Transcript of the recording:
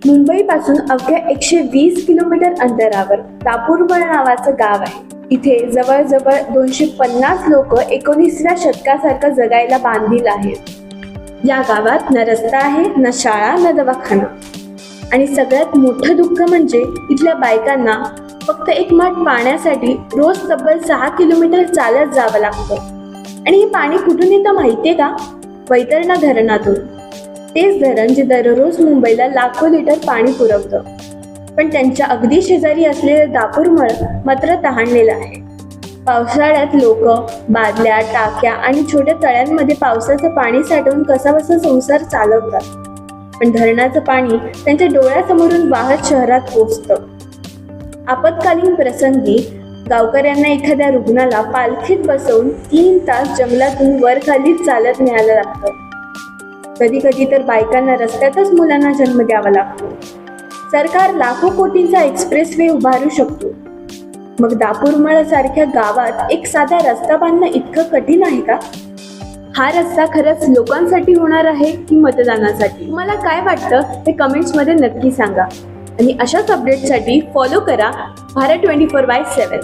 मुंबईपासून अवघ्या 120 किलोमीटर अंतरावर दापूरमळ नावाचं गाव आहे. इथे जवळजवळ 250 लोक 19व्या शतकासारखं जगायला बांधील आहेत. या गावात न रस्ता आहे, न शाळा, न दवाखाना. आणि सगळ्यात मोठं दुःख म्हणजे इथल्या बायकांना फक्त एक माठ पाण्यासाठी रोज तब्बल 6 किलोमीटर चालत जावं लागतं. आणि हे पाणी कुठून येतं माहितीये का? वैतरणा धरणातून. तेच धरण जे दररोज मुंबईला लाखो लिटर पाणी पुरवतं. पण त्यांच्या अगदी शेजारी असलेलं दापूरमळ मात्र तहानलेलं आहे. पावसाळ्यात लोक बादल्या, टाक्या आणि छोट्या तळ्यांमध्ये पावसाचं पाणी साठवून कसाबसा संसार चालवतात. पण धरणाचं पाणी त्यांच्या डोळ्यासमोरून वाहत शहरात पोचतं. आपत्कालीन प्रसंगी गावकऱ्यांना एखाद्या रुग्णाला पालखीत बसवून 3 तास जंगलातून वर खाली चालत न्यायला लागतं. कधी कधी तर बायकांना रस्त्यातच मुलांना जन्म द्यावा लागतो. सरकार लाखो कोटींचा एक्सप्रेस वे उभारू शकतो, मग दापूरमळ सारख्या गावात एक साधा रस्ता बांधणं इतकं कठीण आहे का? हा रस्ता खरंच लोकांसाठी होणार आहे की मतदानासाठी? तुम्हाला काय वाटतं हे कमेंट्समध्ये नक्की सांगा. आणि अशाच अपडेटसाठी फॉलो करा भारत 24/7.